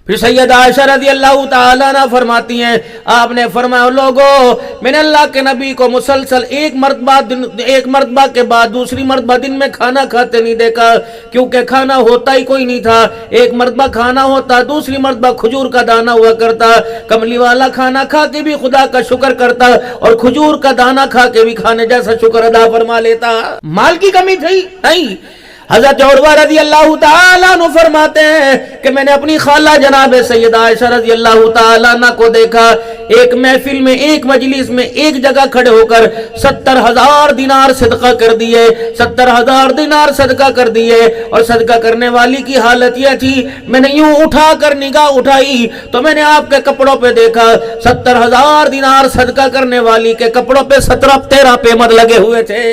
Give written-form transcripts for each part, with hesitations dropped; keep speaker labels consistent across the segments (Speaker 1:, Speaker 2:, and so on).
Speaker 1: پھر سیدہ عائشہ رضی اللہ تعالیٰ عنہ فرماتی ہیں آپ نے فرمایا لوگو میں نے اللہ کے نبی کو مسلسل ایک مرتبہ کے بعد دوسری مرتبہ دن میں کھانا کھاتے نہیں دیکھا، کیونکہ کھانا ہوتا ہی کوئی نہیں تھا۔ ایک مرتبہ کھانا ہوتا، دوسری مرتبہ کھجور کا دانہ ہوا کرتا۔ کملی والا کھانا کھا کے بھی خدا کا شکر کرتا اور کھجور کا دانہ کھا کے بھی کھانے جیسا شکر ادا فرما لیتا۔ مال کی کمی تھی نہیں۔ حضرت عروہ رضی اللہ تعالیٰ عنہ فرماتے ہیں کہ میں نے اپنی خالہ جناب سیدہ عائشہ رضی اللہ تعالیٰ عنہ کو دیکھا، ایک محفل میں ایک مجلس میں ایک جگہ کھڑے ہو کر 70,000 دینار صدقہ کر دیے، 70,000 دینار صدقہ کر دیے۔ اور صدقہ کرنے والی کی حالت یہ تھی، میں نے یوں اٹھا کر نگاہ اٹھائی تو میں نے آپ کے کپڑوں پہ دیکھا، 70,000 دینار صدقہ کرنے والی کے کپڑوں پہ 17-13 پیمد لگے ہوئے تھے۔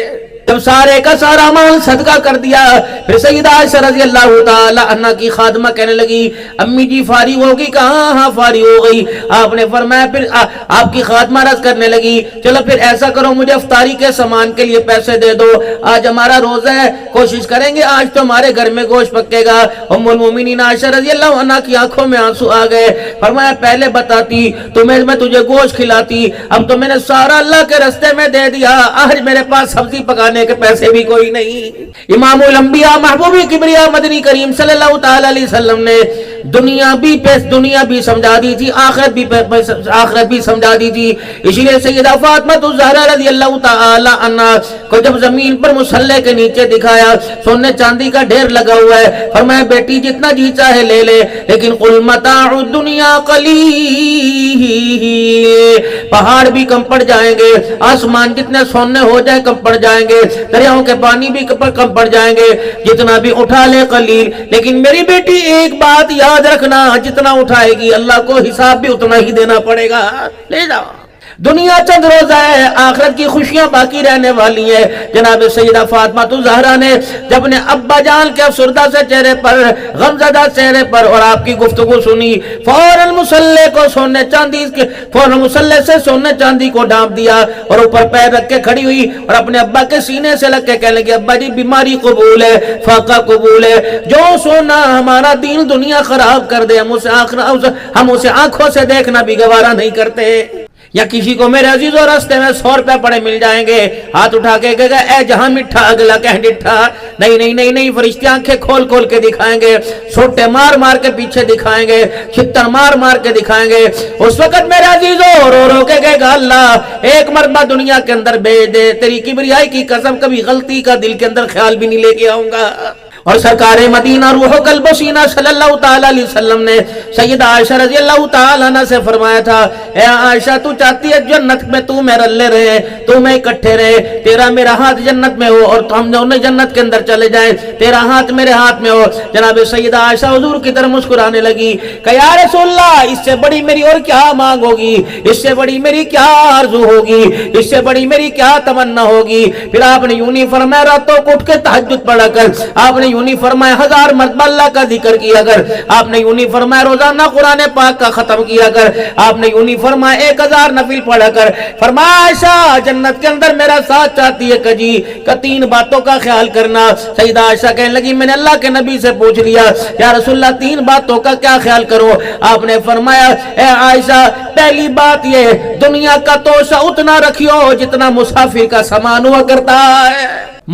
Speaker 1: جب سارے کا سارا مال صدقہ کر دیا، پھر سیدہ عائشہ رضی اللہ تعالی عنہ کی خادمہ کہنے لگی امی جی فارغ ہوگی؟ کہاں ہاں فارغ ہو گئی۔ آپ نے فرمایا، پھر آپ کی خادمہ عرض کرنے لگی چلو پھر ایسا کرو مجھے افطاری کے سامان کے لیے پیسے دے دو، آج ہمارا روزہ ہے، کوشش کریں گے آج تو ہمارے گھر میں گوشت پکے گا۔ ام المومنین عائشہ رضی اللہ عنہ کی آنکھوں میں آنسو آ گئے۔ فرمایا پہلے بتاتی تمہیں میں تجھے گوشت کھلاتی، اب تو میں نے سارا اللہ کے راستے میں دے دیا، آج میرے پاس سبزی پکانے کے پیسے بھی کوئی نہیں۔ امام الانبیاء محبوب کبریا مدنی کریم صلی اللہ تعالی علیہ وسلم نے دنیا بھی سمجھا دی تھی، آخرت بھی سمجھا دی تھی۔ اسی لیے سیدہ فاطمہ الزہرا رضی اللہ تعالی عنہا کو جب زمین پر مصلی کے نیچے دکھایا سونے چاندی کا ڈھیر لگا ہوا ہے، فرمایا بیٹی جتنا جی چاہے لے لے، لیکن قل متاع الدنیا قلیل، پہاڑ بھی کم پڑ جائیں گے، آسمان جتنے سونے ہو جائے کم پڑ جائیں گے، دریاؤں کے پانی بھی کم پڑ جائیں گے، جتنا بھی اٹھا لے قلیل، لیکن میری بیٹی ایک بات یاد رکھنا، جتنا اٹھائے گی اللہ کو حساب بھی اتنا ہی دینا پڑے گا۔ لے جاؤ، دنیا چند روزہ ہے، آخرت کی خوشیاں باقی رہنے والی ہیں۔ جناب سیدہ فاطمہ الزہرا نے جب اپنے ابا جان کے افسردہ سے چہرے پر، غمزدہ چہرے پر اور آپ کی گفتگو سنی، فوراً مصلی سے سونے چاندی کو ڈھانپ دیا اور اوپر پیر رکھ کے کھڑی ہوئی اور اپنے ابا کے سینے سے لگ کے کہنے لگی ابا جی بیماری قبول ہے، فاقہ قبول ہے، جو سونا ہمارا دین دنیا خراب کر دے ہم اسے آنکھوں سے دیکھنا بھی گوارا نہیں کرتے۔ یا کسی کو میرے عزیزوں راستے میں 100 روپے پڑے مل جائیں گے، ہاتھ اٹھا کے کہے گا اے جہاں مٹھا اگلا کہ ڈٹھا، نہیں، فرشتے آنکھیں کھول کے دکھائیں گے، سوٹے مار کے پیچھے دکھائیں گے، چھتر مار کے دکھائیں گے۔ اس وقت میرے عزیزوں رو کے کہے گا اللہ ایک مرتبہ دنیا کے اندر بھیج دے، تیری کبریائی کی قسم کبھی غلطی کا دل کے اندر خیال بھی نہیں لے کے آؤں گا۔ اور سرکار مدینہ روح قلب سینہ صلی اللہ تعالی علیہ وسلم نے سیدہ عائشہ رضی اللہ تعالی عنہ سے فرمایا تھا اے عائشہ تو چاہتی ہے جنت میں تو میں رلے رہے، تو میں اکٹھے رہے، تیرا میرا ہاتھ جنت میں ہو اور ہم دونوں جنت کے اندر چلے جائیں، تیرا ہاتھ میرے ہاتھ میں ہو۔ جناب سیدہ عائشہ حضور کی طرف مسکرانے لگی کہ یا رسول اللہ اس سے بڑی میری اور کیا مانگ ہوگی، اس سے بڑی میری کیا آرزو ہوگی، اس سے بڑی میری کیا تمنا ہوگی۔ پھر آپ نے یوں نہیں فرمایا راتوں کو اٹھ کے تہجد پڑھا کر، آپ نے یوں نہیں فرمایا 1000 مرتبہ اللہ کا ذکر کیا کر، آپ نے یوں نہیں فرمایا روزانہ قرآن پاک کا ختم کیا کر، آپ نے یوں نہیں فرمایا 1000 نفل پڑھا کر۔ فرمایا عائشہ جنت کے اندر میرا ساتھ چاہتی ہے کہ 3 باتوں کا خیال کرنا۔ سیدہ عائشہ کہنے لگی میں نے اللہ کے نبی سے پوچھ لیا یا رسول اللہ 3 باتوں کا کیا خیال کرو؟ آپ نے فرمایا اے عائشہ پہلی بات یہ دنیا کا توشہ اتنا رکھیو جتنا مسافر کا سامان ہوا کرتا ہے۔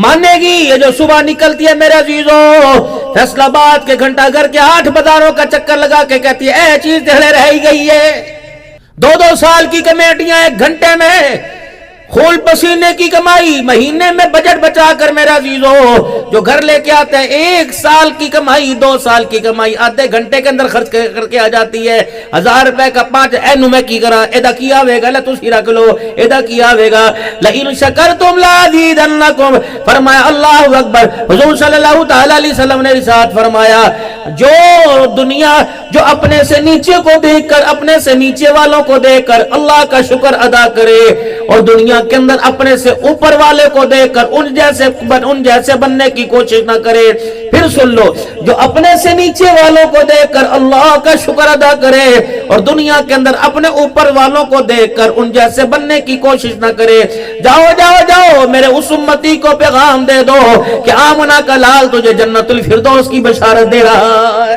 Speaker 1: مانے گی یہ جو صبح نکلتی ہے میرے عزیزوں فیصل آباد کے گھنٹہ گھر کے 8 بازاروں کا چکر لگا کے کہتی ہے اے چیز دہڑے رہ گئی ہے، 2 سال کی کمیٹیاں 1 گھنٹے میں، خون پسینے کی کمائی مہینے میں بجٹ بچا کر میرے عزیزوں جو گھر لے کے آتے ہیں 1 سال کی کمائی 2 سال کی کمائی آدھے گھنٹے کے اندر خرچ کر کے آ جاتی ہے۔ 1000 روپے کا 5 اینو میں کی کرا ایدہ کیا ہوئے گا لتوسی رکھ لو ایدہ کیا ہوئے گا لئن شکرتم لازیدنکم۔ فرمایا اللہ اکبر۔ حضور صلی اللہ تعالی علیہ وسلم نے ارشاد فرمایا جو دنیا جو اپنے سے نیچے کو دیکھ کر اپنے سے نیچے والوں کو دیکھ کر اللہ کا شکر ادا کرے اور دنیا کے اندر اپنے سے اوپر والے کو دیکھ کر ان جیسے بننے کی کوشش نہ کرے، پھر سن لو جو اپنے سے نیچے والوں کو دیکھ کر اللہ کا شکر ادا کرے اور دنیا کے اندر اپنے اوپر والوں کو دیکھ کر ان جیسے بننے کی کوشش نہ کرے، جاؤ میرے اس امتی کو پیغام دے دو کہ آمنہ کا لال تجھے جنت الفردوس کی بشارت دے رہا ہے۔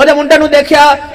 Speaker 1: ਉਹਦੇ ਮੁੰਡੇ ਨੂੰ ਦੇਖਿਆ,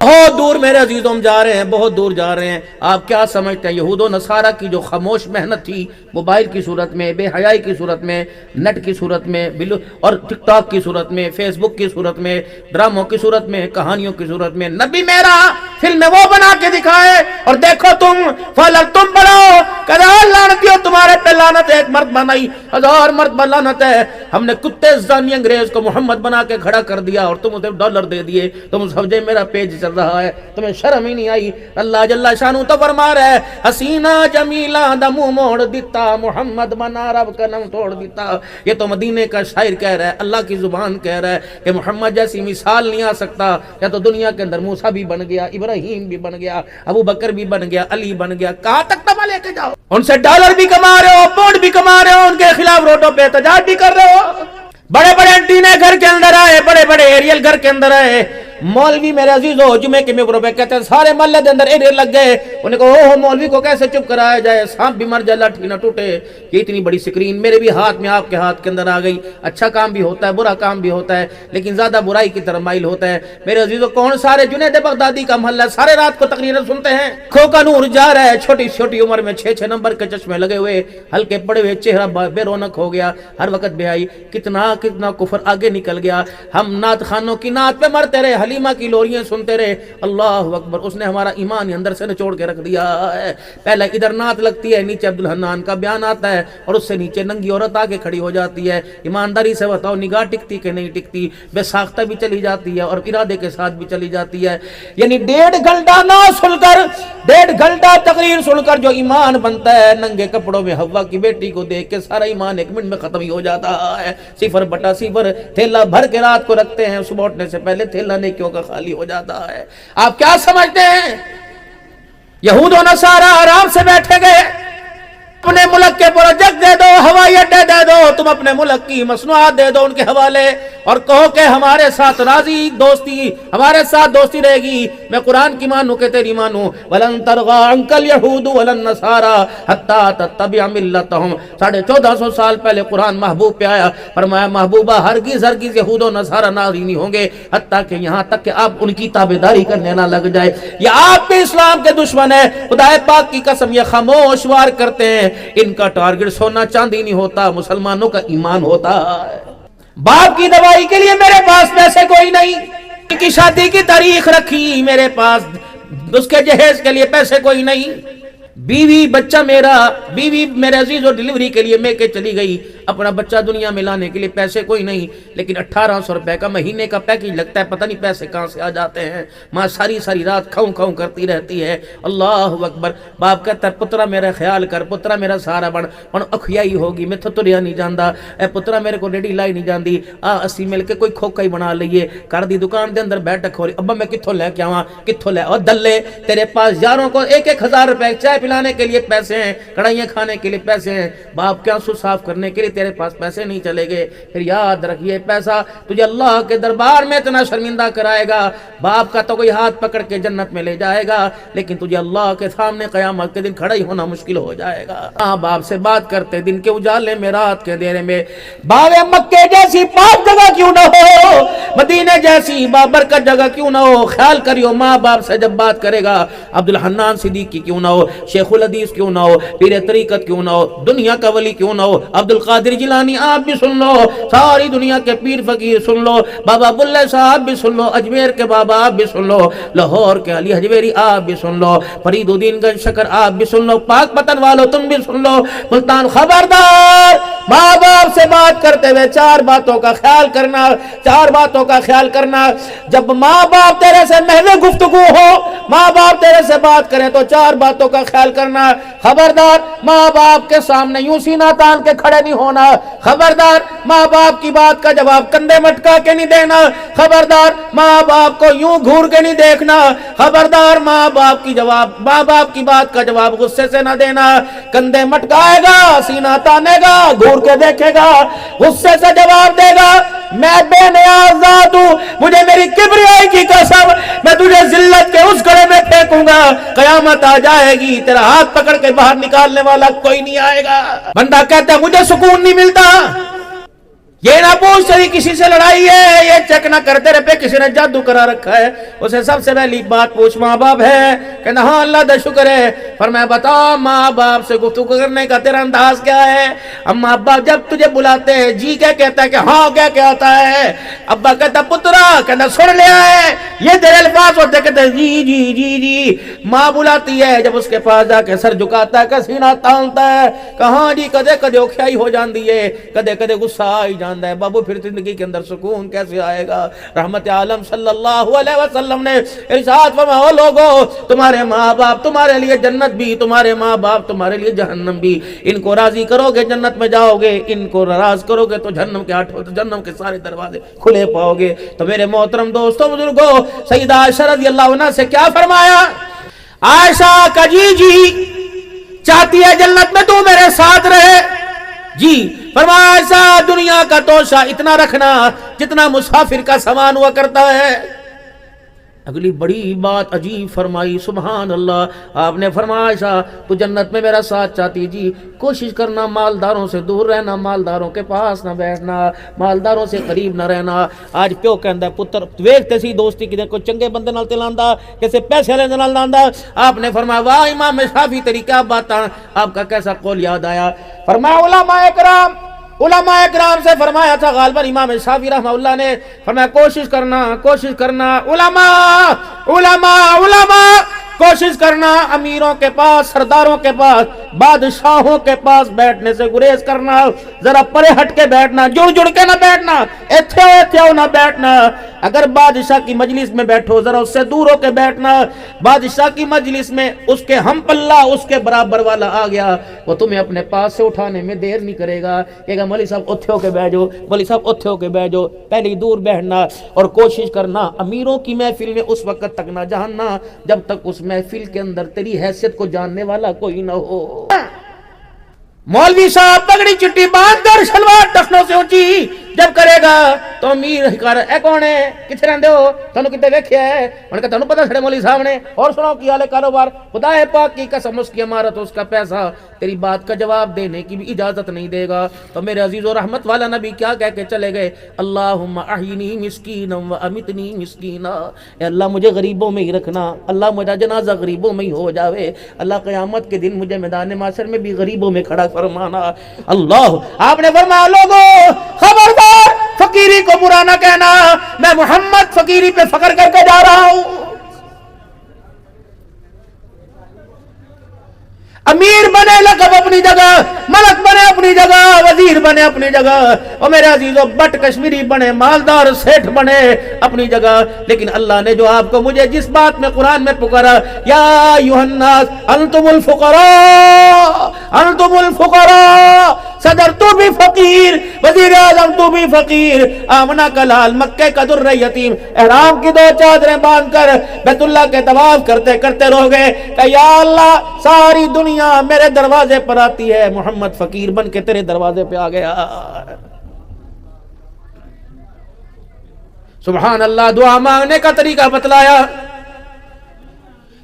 Speaker 1: بہت دور میرے عزیزوں ہم جا رہے ہیں، بہت دور جا رہے ہیں۔ آپ کیا سمجھتے ہیں یہود و نصارہ کی جو خاموش محنت تھی موبائل کی صورت میں، بے حیائی کی صورت میں، نیٹ کی صورت میں اور ٹک ٹاک کی صورت میں، فیس بک کی صورت میں، ڈراموں کی صورت میں، کہانیوں کی صورت میں، نبی میرا فلم وہ بنا کے دکھائے اور دیکھو تم فلر تم بڑھو کہا لعنتیو تمہارے پہ لعنت ہے، ایک مرد بنائی 1000 مرد پر لعنت ہے، ہم نے کتے زانی انگریز کو محمد بنا کے کھڑا کر دیا اور تم اسے ڈالر دے دیے، تم سمجھے میرا پیج چل رہا ہے، تمہیں شرم ہی نہیں آئی۔ اللہ جل شانہ تو فرما رہا ہے حسینہ جمیلہ دا منہ موڑ دیتا محمد بنا رب کا نام توڑ دیتا۔ یہ تو مدینے کا شاعر کہہ رہا ہے، اللہ کی زبان کہہ رہا ہے کہ محمد جیسی مثال نہیں آ سکتا۔ یا تو دنیا کے اندر موسیٰ بھی بن گیا، ابراہیم بھی بن گیا، ابو بکر بھی بن گیا، علی بن گیا، کہاں تک تمہیں لے کے جاؤ؟ ان سے ڈالر بھی کما رہے ہو، پونڈ بھی کما رہے ہو، ان کے خلاف روڈوں پہ احتجاج بھی کر رہے ہو، بڑے بڑے انٹینے گھر کے اندر آئے، بڑے بڑے ایریل گھر کے اندر آئے۔ مولوی میرے عزیزو جمعے کے ممبروں پہ کہتے ہیں سارے محلے دے اندر ایریل لگ گئے، انہیں کہا مولوی کو کیسے چپ کرایا جائے، سانپ بھی مر جائے لاٹھی نہ ٹوٹے۔ یہ اتنی بڑی سکرین میرے بھی ہاتھ میں آپ کے ہاتھ کے اندر آ گئی۔ اچھا کام بھی ہوتا ہے، برا کام بھی ہوتا ہے، لیکن زیادہ برائی کی طرف مائل ہوتا ہے۔ میرے عزیزو کون سارے جنید بغدادی کا محلہ سارے رات کو تقریریں سنتے ہیں، کھو کا نور جا رہا ہے، چھوٹی چھوٹی عمر میں 6 نمبر کے چشمے لگے ہوئے، ہلکے پڑے ہوئے، چہرہ بے رونق ہو گیا، ہر وقت بے حیائی، کتنا کفر آگے نکل گیا۔ ہم نعت خانوں کی نعت پہ مرتے رہے، حلیمہ کی لوریاں سنتے رہے، اللہ اکبر، اس نے ہمارا ایمان اندر سے نچوڑ کے رکھ دیا ہے۔ پہلے ادھر نعت لگتی ہے، نیچے عبدالحنان کا بیان آتا ہے اور اس سے نیچے ننگی عورت آ کے کھڑی ہو جاتی ہے۔ ایمانداری سے بتاؤ نگاہ ٹکتی کہ نہیں ٹکتی؟ بے ساختہ بھی چلی جاتی ہے اور ارادے کے ساتھ بھی چلی جاتی ہے۔ یعنی 1.5 گھنٹہ نہ سن کر، 1.5 گھنٹہ تقریر سن کر جو ایمان بنتا ہے، ننگے کپڑوں میں حوا کی بیٹی کو دیکھ کے سارا ایمان 1 منٹ میں ختم ہی ہو جاتا ہے۔ 0/0 تھیلا بھر کے رات کو رکھتے ہیں، صبح اٹھنے سے پہلے تھیلا نیکیوں کا خالی ہو جاتا ہے۔ آپ کیا سمجھتے ہیں یہود و نصارہ آرام سے بیٹھے گئے؟ اپنے ملک کے پروجیکٹ دے دو، ہوائی اڈے دے دو، تم اپنے ملک کی مصنوعات دے دو ان کے حوالے اور کہو کہ ہمارے ساتھ راضی دوستی، ہمارے ساتھ دوستی رہے گی، میں قرآن کی مانوں کہ تیری مانوں۔ وَلَن تَرْضَىٰ عَنكَ الْيَهُودُ وَلَا النَّصَارَىٰ حَتَّىٰ تَتَّبِعَ مِلَّتَهُمْ۔ 1450 سال پہلے قرآن محبوب پہ آیا، فرمایا محبوبہ ہرگز ہرگز یہود و نصارہ راضی نہیں ہوں گے حتیٰ کہ یہاں تک کہ آپ ان کی تابعداری کرنے نہ لگ جائے۔ یہ آپ کے اسلام کے دشمن ہے، خدا پاک کی قسم یہ خاموش وار کرتے ہیں۔ ان کا ٹارگٹ سونا چاندی نہیں ہوتا، مسلمانوں کا ایمان ہوتا ہے۔ باپ کی دوائی کے لیے میرے پاس پیسے کوئی نہیں، ان کی شادی کی تاریخ رکھی میرے پاس، اس کے جہیز کے لیے پیسے کوئی نہیں، بیوی بچہ بیوی میرے عزیز و ڈیلیوری کے لیے میں کے چلی گئی، اپنا بچہ دنیا میں لانے کے لیے پیسے کوئی نہیں، لیکن 1800 روپے کا مہینے کا پیکیج لگتا ہے، پتہ نہیں پیسے کہاں سے آ جاتے ہیں۔ ماں ساری رات کھاؤں کھاؤں کرتی رہتی ہے، اللہ اکبر۔ باپ کہتا ہے پترا میرا خیال کر، پترا میرا سہارا بن، ہن اکھیائی ہوگی، میں تو تریا نہیں جاندا، اے پترا میرے کو ریڑھی لائی نہیں جاندی، اسی مل کے کوئی کھوکا ہی بنا لئیے، کر دی دکان دے اندر بیٹھ کھولی، ابا میں کتھوں لے کے آواں، کتھوں لے، اور دلے تیرے پاس یاروں کو 1000 روپے چائے پلانے کے لیے پیسے ہیں، کڑھائیاں کھانے کے لیے پیسے ہیں، باپ کے آنسو صاف کرنے کے لیے تیرے پاس پیسے نہیں چلے گئے۔ پھر یاد رکھ یہ پیسہ تجھے اللہ کے دربار میں اتنا شرمندہ کرائے گا، باپ کا تو کوئی ہاتھ پکڑ کے جنت میں لے جائے گا، لیکن تجھے اللہ کے سامنے قیامت کے دن کھڑا ہی ہونا مشکل ہو جائے گا۔ ماں باپ سے بات کرتے دن کے اجالے میں، رات کے اندھیرے میں، باوے مکے جیسی پاک جگہ کیوں نہ ہو، مدینے جیسی بابرکت جگہ کیوں نہ ہو، خیال کریو ماں باپ سے جب بات کرے گا، عبدالحنان صدیقی کیوں نہ ہو، شیخ الحدیث کیوں نہ ہو، پیر طریقت کیوں نہ ہو، دنیا کا ولی کیوں نہ ہو، عبدالقادر جیلانی آپ بھی سن لو، ساری دنیا کے پیر فقیر سن لو، بابا بلے صاحب بھی سن لو، اجمیر کے بابا آپ بھی سن لو، لاہور کے علی حجویری آپ بھی سن لو، فرید الدین گنج شکر آپ بھی سن لو، پاک پتن والو تم بھی سن لو، ملتان خبردار، ماں باپ سے بات کرتے ہوئے 4 باتوں کا خیال کرنا، 4 باتوں کا خیال کرنا۔ جب ماں باپ تیرے سے محض گفتگو ہو، ماں باپ تیرے سے بات کریں تو 4 باتوں کا خیال کرنا۔ خبردار ماں باپ کے سامنے یوں سینہ تان کے کھڑے نہیں ہونا، خبردار ماں باپ کی بات کا جواب کندھے مٹکا کے نہیں دینا، خبردار ماں باپ کو یوں گھور کے نہیں دیکھنا، خبردار ماں باپ کی بات کا جواب غصے سے نہ دینا، کندھے مٹکائے گا، سینہ تانے گا، گھور کے دیکھے گا، غصے سے جواب دے گا، میں بے نیاز ذات ہوں، مجھے میری کبریائی کی قسم، میں تجھے ذلت کے اس گڑھے میں پھینکوں گا، قیامت آ جائے گی تیرا ہاتھ پکڑ کے باہر نکالنے والا کوئی نہیں آئے گا۔ بندہ کہتا ہے مجھے سکون نہیں ملتا، یہ نہ پوچھ تیری کسی سے لڑائی ہے، یہ چیک نہ کر تیرے پہ کسی نے جادو کرا رکھا ہے۔ اسے سب سے پہلی بات پوچھ ماں باپ ہے؟ کہنا ہاں اللہ دا شکر ہے۔ فرمایا بتا ماں باپ سے گفتگو کرنے کا تیرا انداز کیا ہے؟ اما ابا جب تجھے بلاتے ہیں جی کیا کہتا ہے کہ ہاں کیا کہتا ہے؟ ابا کہتا پترا، کہتا سن لیا ہے، یہ تیرے الفاظ ہوتے کہتے جی جی جی جی۔ ماں بلاتی ہے، جب اس کے پاس جا کے سر جھکاتا ہے کہ سینہ تانتا ہے، کہاں جی کدے کدے اوکھیائی ہو جاندی ہے، کدے کدے غصہ آئی جاندہ ہے۔ بابو پھر زندگی کے اندر سکون کیسے آئے گا؟ رحمت عالم صلی اللہ علیہ وسلم نے ارشاد فرمایا او لوگو، تمہارے ماں باپ تمہارے لیے جنت بھی، تمہارے ماں باپ تمہارے لیے جہنم بھی۔ ان کو راضی کرو گے جنت میں جاؤ گے، ان کو ناراض کرو گے تو جہنم کے سارے دروازے کھلے پاؤ گے۔ تو میرے محترم دوستو بزرگو، سیدہ عائشہ رضی اللہ عنہ سے کیا فرمایا؟ عائشہ کا جی جی چاہتی ہے جنت میں تو میرے ساتھ رہے جی۔ فرمایا ایسا دنیا کا توشہ اتنا رکھنا جتنا مسافر کا سامان ہوا کرتا ہے۔ اگلی بڑی بات عجیب فرمائی، سبحان اللہ۔ آپ نے فرمایا عائشہ تو جنت میں میرا ساتھ چاہتی جی، کوشش کرنا مالداروں سے دور رہنا، مالداروں کے پاس نہ بیٹھنا، مالداروں سے قریب نہ رہنا۔ آج پیو کہندا ہے پتر ویکھتے سی دوستی کدے کوئی چنگے بندے نال تے لاندا، کسے پیسے والے نال لاندا۔ آپ نے فرمایا واہ امام شافعی تیری کیا باتاں، آپ کا کیسا قول یاد آیا؟ فرمایا علماء اکرام سے فرمایا تھا غالباً امام شافعی رحمہ اللہ نے فرمایا کوشش کرنا علماء کوشش کرنا امیروں کے پاس، سرداروں کے پاس، بادشاہوں کے پاس بیٹھنے سے گریز کرنا، ذرا پرے ہٹ کے بیٹھنا، جڑ کے نہ بیٹھنا، ایتھے نہ بیٹھنا۔ اگر بادشاہ کی مجلس میں بیٹھو ذرا اس سے دور ہو کے بیٹھنا۔ بادشاہ کی مجلس میں اس کے ہم پلہ اس کے برابر والا آ گیا، وہ تمہیں اپنے پاس سے اٹھانے میں دیر نہیں کرے گا، کہے گا مولوی صاحب اتھے ہو کے بیٹھ جاؤ، مولوی صاحب اتھے ہو کے بیٹھ جاؤ۔ پہلے ہی دور بیٹھنا اور کوشش کرنا امیروں کی محفل میں اس وقت تک نہ جاننا جب تک اس محفل کے اندر تیری حیثیت کو جاننے والا کوئی نہ ہو۔ مولوی صاحب پگڑی چٹی باندھ کر شلوار ٹخنوں سے اونچی جب کرے گا تو امیر اے کون ہے، کتنے رہندے ہو، تانوں کتے ویکھیا ہے؟ انہوں نے کہا تانوں پتہ سڑے مولوی صاحب نے، اور سناؤ کی حال ہے کاروبار؟ خدا پاک کی قسم اس کی عمارت اس کا پیسہ تیری بات کا جواب دینے کی بھی اجازت نہیں دے گا۔ تو میرے عزیز و رحمت والا نبی کیا کہہ کے چلے گئے؟ اللہم احینی مسکینا و امیتنی مسکینا، اے اللہ مجھے غریبوں میں ہی رکھنا، اللہ میرا جنازہ غریبوں میں ہی ہو جاوے، اللہ قیامت کے دن مجھے میدان محشر میں بھی غریبوں میں کھڑا فرمانا۔ اللہ آپ نے فرمایا لوگوں خبردار فقیری کو برا نہ کہنا، میں محمد فقیری پہ فخر کر کے جا رہا ہوں۔ امیر بنے لقب اپنی جگہ، ملک بنے اپنی جگہ، وزیر بنے اپنی جگہ، اور میرے عزیزو بٹ کشمیری بنے، مالدار سیٹھ بنے اپنی جگہ، لیکن اللہ نے جو آپ کو مجھے جس بات میں قرآن میں پکارا یا ایھا الناس انتم الفقراء، صدر تو بھی فقیر، وزیر اعظم تو بھی فقیر، آمنہ کا لال، مکہ کا در یتیم، احرام کی 2 چادریں باندھ کر بیت اللہ کے طواف کرتے کرتے رہ گئے کہ یا اللہ ساری دنیا میرے دروازے پر آتی ہے، محمد فقیر بن کے تیرے دروازے پہ آ گیا۔ سبحان اللہ۔ دعا مانگنے کا طریقہ بتلایا،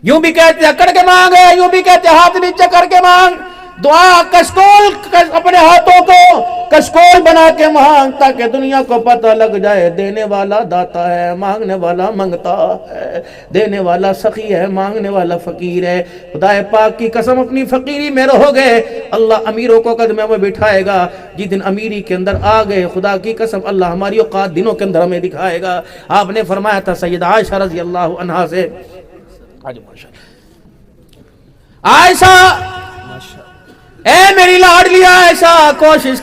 Speaker 1: یوں بھی کہتے اکڑ کے مانگے، یوں بھی کہتے ہاتھ نیچے کر کے مانگ۔ دعا کشکول، اپنے ہاتھوں کو کشکول بنا کے مانگ تاکہ دنیا کو پتہ لگ جائے دینے والا داتا ہے، مانگنے والا منگتا ہے، دینے والا سخی ہے، مانگنے والا فقیر ہے۔ خدا پاک کی قسم اپنی فقیری میں رہو گے اللہ امیروں کو قدموں میں بٹھائے گا۔ جس دن امیری کے اندر آ گئے خدا کی قسم اللہ ہماری اوقات دنوں کے اندر ہمیں دکھائے گا۔ آپ نے فرمایا تھا سیدہ عائشہ رضی اللہ عنہا سے، عائشہ اے میری لاڈلی عائشہ کوشش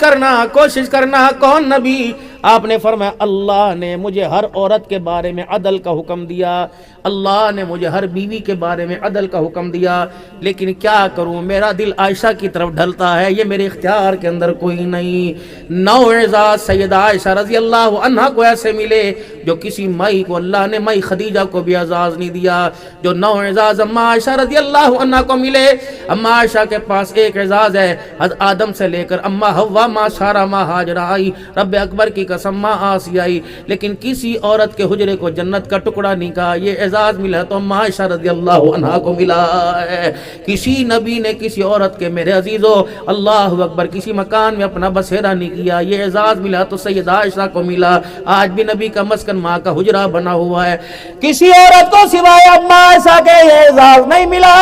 Speaker 1: کرنا، کون نبی؟ آپ نے فرمایا اللہ نے مجھے ہر عورت کے بارے میں عدل کا حکم دیا، اللہ نے مجھے ہر بیوی کے بارے میں عدل کا حکم دیا، لیکن کیا کروں میرا دل عائشہ کی طرف ڈھلتا ہے، یہ میرے اختیار کے اندر کوئی نہیں۔ 9 اعزاز سیدہ عائشہ رضی اللہ عنہا کو ایسے ملے جو کسی مائی کو اللہ نے مائی خدیجہ کو بھی اعزاز نہیں دیا، جو 9 اعزاز اما عائشہ رضی اللہ عنہا کو ملے۔ اما عائشہ کے پاس ایک اعزاز ہے، حضرت آدم سے لے کر اما حوا ماں سارہ ماں ہاجرہ آئی، رب اکبر کی قسم ماں آسیہ آئی، لیکن کسی عورت کے حجرے کو جنت کا ٹکڑا نہیں کہا۔ یہ اعزاز ملا تو اما عائشہ رضی اللہ عنہا کو ملا ہے۔ کسی نبی نے کسی عورت کے میرے عزیزو اللہ اکبر کسی مکان میں اپنا بسیرا نہیں کیا، یہ اعزاز ملا تو سیدہ عائشہ کو ملا۔ آج بھی نبی کا مسکن ماں کا حجرہ بنا ہوا ہے، کسی عورت کو سوائے اما عائشہ کے یہ اعزاز نہیں ملا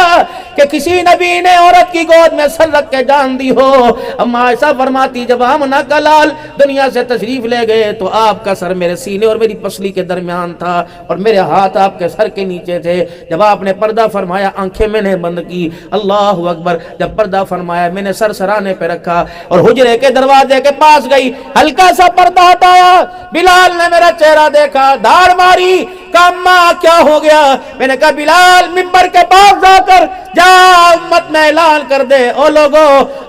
Speaker 1: کہ کسی نبی نے عورت کی گود میں سر رکھ کے جان دی ہو۔ اما عائشہ فرماتی جب آمنہ کا لال دنیا سے تشریف لے گئے تو آپ کا سر میرے سینے اور میری پسلی کے درمیان تھا اور میرے ہاتھ آپ کے سر کے نیچے تھے۔ جب آپ نے پردہ فرمایا آنکھیں میں نے بند کی، اللہ اکبر، جب پردہ فرمایا میں نے سر سرانے پہ رکھا اور حجرے کے دروازے کے پاس گئی، ہلکا سا پردہ ہٹایا، بلال نے میرا چہرہ دیکھا، دھاڑ ماری، کہا اماں کیا ہو گیا؟ میں نے کہا بلال ممبر کے پاس جا کر جا امت میں اعلان کر دے، او لوگو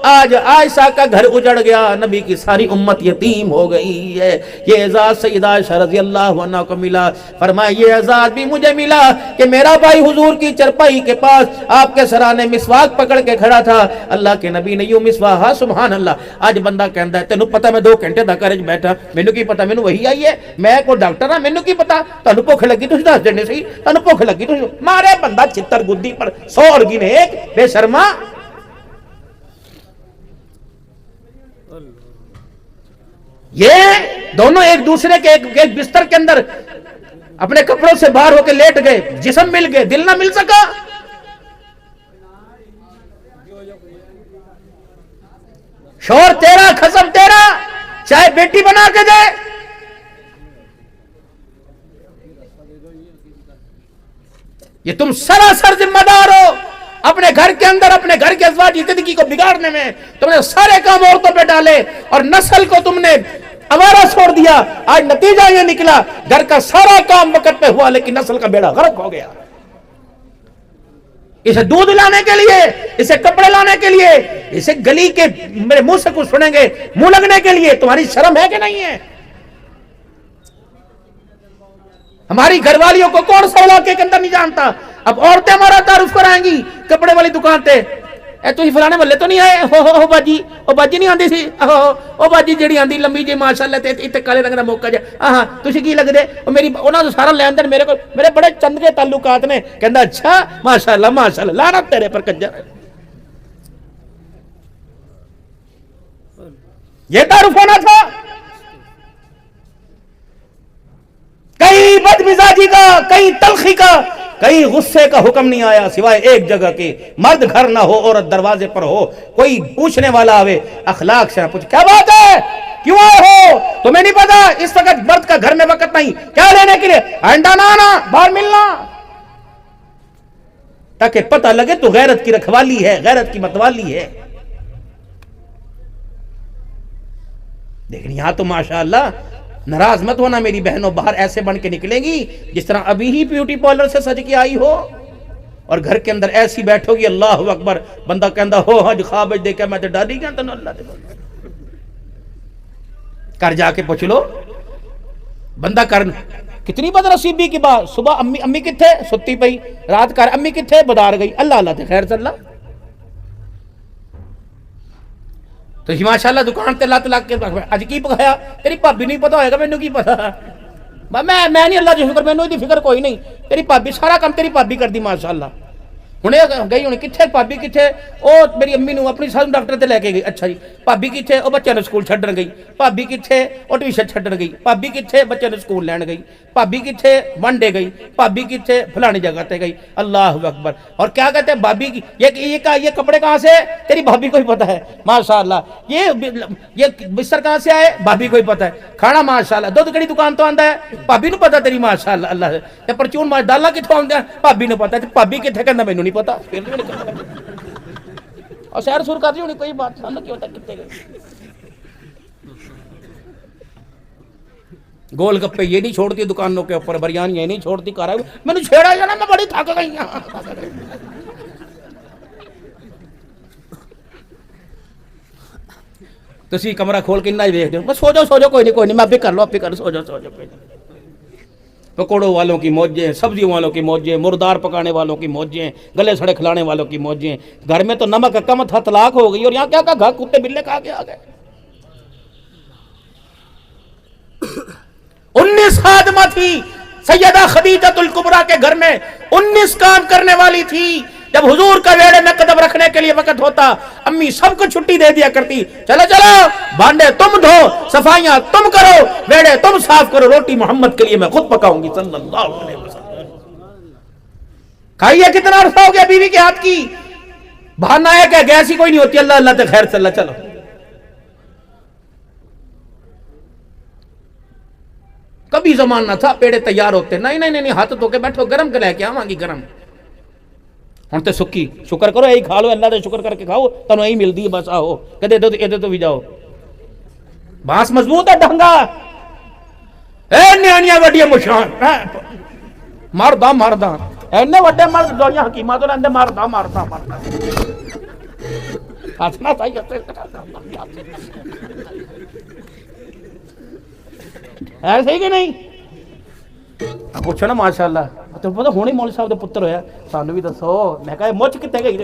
Speaker 1: آج عائشہ کا گھر اجڑ گیا، نبی کی ساری امت یتیم ہو گئی ہے۔ یہ اعزاز سیدہ عائشہ رضی اللہ عنہ کو ملا۔ فرمایا یہ اعزاز بھی مجھے ملا کہ میرا بھائی حضور کی چرپائی کے پاس آپ کے سرانے مسواک پکڑ کے کھڑا تھا، اللہ کے نبی نے یوں مسواک، ہاں سبحان اللہ۔ آج بندہ کہندا ہے تینوں پتہ میں 2 گھنٹے دا کرج بیٹھا، مینوں کی پتہ، مینوں وہی آئی ہے، میں کوئی ڈاکٹر ہاں، مینوں کی پتہ، تانوں بھوک لگی تسی دس دینے سی، تانوں بھوک لگی تسی مارے بندہ چھتر گدی پر 100 اڑگی نے ایک بے شرما۔ یہ دونوں ایک دوسرے کے ایک بستر کے اندر اپنے کپڑوں سے باہر ہو کے لیٹ گئے، جسم مل گئے، دل نہ مل سکا۔ شوہر تیرا، خصم تیرا، چاہے بیٹی بنا کے دے، یہ تم سراسر ذمہ دار ہو اپنے گھر کے اندر، اپنے گھر کے ازواجی زندگی کو بگاڑنے میں۔ تم نے سارے کام عورتوں پہ ڈالے اور نسل کو تم نے آوارہ چھوڑ دیا۔ آج نتیجہ یہ نکلا گھر کا سارا کام وقت پہ ہوا لیکن نسل کا بیڑا غرق ہو گیا۔ اسے دودھ لانے کے لیے، اسے کپڑے لانے کے لیے، اسے گلی کے میرے منہ سے کچھ سنیں گے منہ لگنے کے لیے تمہاری شرم ہے کہ نہیں ہے؟ ہماری گھر والیوں کو کون سا علاقے کے اندر نہیں جانتا؟ اب عورتیں ہمارا تعارف کرائیں گی کپڑے والی دکان تے، اے تو ہی فلانے محلے تو نہیں آئے، ہو باجی، او باجی نہیں آندی سی، او باجی جیڑی آندی لمبی جی ماشاءاللہ تے ایتھے کالے رنگ دا موقع جا، ہاں تسی کی لگدے؟ او میری انہاں دا سارا لین دین میرے کو، میرے بڑے چند کے تعلقات نے۔ کہندا اچھا ماشاءاللہ ماشاءاللہ، لعنت تیرے پر کنجر۔ یہ تعارف ہونا تھا۔ کہیں بد مزاجی کا، کہیں تلخی کا، کہیں غصے کا حکم نہیں آیا سوائے ایک جگہ کے، مرد گھر نہ ہو عورت دروازے پر ہو، کوئی پوچھنے والا آوے اخلاق سے پوچھ، کیا بات ہے، کیوں آئے ہو؟ تمہیں نہیں پتا اس وقت مرد کا گھر میں وقت نہیں، کیا لینے کے لیے؟ آئندہ نہ آنا، باہر ملنا، تاکہ پتہ لگے تو غیرت کی رکھوالی ہے، غیرت کی متوالی ہے۔ لیکن یہاں تو ماشاءاللہ ناراض مت ہونا میری بہنوں، باہر ایسے بن کے نکلیں گی جس طرح ابھی ہی بیوٹی پارلر سے سج کے آئی ہو، اور گھر کے اندر ایسی بیٹھو گی اللہ اکبر، بندہ کہندا ہو حج خواب دیکھا میں تے ڈاری گیا تینوں اللہ دے بندے۔ کر جا کے پوچھ لو بندہ کر، کتنی بد نصیبی کی بات، صبح امی کتھے ستی پئی، رات کر امی کتھے بدار گئی، اللہ اللہ تے خیر چلا۔ تو ہی ماشاءاللہ دکان تے لات لگ کے اج کی پکایا، تیری بھابی نہیں پتا ہوئے گا، مینوں کی پتا، میں نہیں اللہ دی فکر، مینوں دی فکر کوئی نہیں، تیری بھابی سارا کام تیری بھابی کردی ماشاءاللہ۔ ہنے گئی ہنے کتھے بھابی کتھے؟ او میری امی نو اپنی سال ڈاکٹر تے لے کے گئی، اچھا جی بھابی کتھے؟ او بچے نوں سکول چھڈن گئی، بھابی کتھے؟ او ٹیوشن چھڈن گئی، بھابی کتھے؟ بچے نوں سکول لین گئی، بھابی کتھے؟ ون ڈے گئی، بھابی کتھے؟ فلانی جگہ تے گئی، اللہ اکبر۔ اور کیا کہتے ہیں بھابی کی یہ کپڑے کہاں سے؟ تیری بھابی کو ہی پتہ ہے ماشاءاللہ۔ یہ بستر کہاں سے آئے؟ بھابی کو ہی پتہ ہے۔ کھانا ماشاءاللہ، دودھ کڑی دکان تو آندا ہے، بھابی نو پتہ تیری ماشاءاللہ اللہ سے۔ تے پرچون ڈالا کتھوں آندا ہے؟ بھابی نو پتہ ہے۔ بھابی کتھے؟ کہندا مینوں نہیں پتا، اور سیر سور کر رہی ہونی کوئی بات سن کیوں تک کتے گئے۔ گول گپے یہ نہیں چھوڑتی دکانوں کے اوپر، بریانی یہ نہیں چھوڑتی، کہہ رہا ہے میں نے چھیڑا جانا، میں بڑی تھک گئی ہوں۔ تسی کمرہ کھول کے نہ دیکھ دو، بس سو جاؤ کوئی نہیں میں بھی کر لو، آپ بھی کر سو جاؤ۔ پکوڑوں والوں کی موجیں، سبزیوں والوں کی موجیں، مردار پکانے والوں کی موجیں، گلے سڑے کھلانے والوں کی موجیں۔ گھر میں تو نمک کم تھا، طلاق ہو گئی، اور یہاں کیا کہا کتے بلے کھا کے آ گئے۔ 19 خادمہ تھی، سیدہ خدیجہ الکبریٰ کے گھر میں 19 کام کرنے والی تھی. جب حضور کا ویڑے میں قدم رکھنے کے لیے وقت ہوتا امی سب کو چھٹی دے دیا کرتی. چلو چلو بانڈے تم دھو, صفائیاں تم کرو, ویڑے تم صاف کرو, روٹی محمد کے لیے میں خود پکاؤں گی صلی اللہ علیہ وسلم. کھائیے کتنا عرصہ ہو گیا بیوی کے ہاتھ کی. بہانہ ہے کہ گیس ہی کوئی نہیں ہوتی, اللہ اللہ تے خیر سے اللہ. چلو کبھی زمان نہ تھا پیڑے تیار ہوتے, نہیں ہاتھ دھو کے بیٹھو, گرم کے لے کے آواں گی گرم. ہن تے سکی شکر کرو, یہی کھا لو, اللہ دے شکر کر کے کھاؤ, تنوں یہی ملدی ہے بس. آؤ کدے دو ادھر تو بھی جاؤ. بانس مضبوط ہے ڈھنگا, اے نیانیاں وڈیاں مشان مرداں اینے وڈے مرد دویاں حکیماں تو رہندے مرداں ہاتھنا تھا ہے صحیح کہ نہیں. پوچھو نا ماشاءاللہ, تو پتہ ہونے مولوی صاحب دا پتر ہویا, سانو بھی دسو. میں کہا مچ کتے گئی.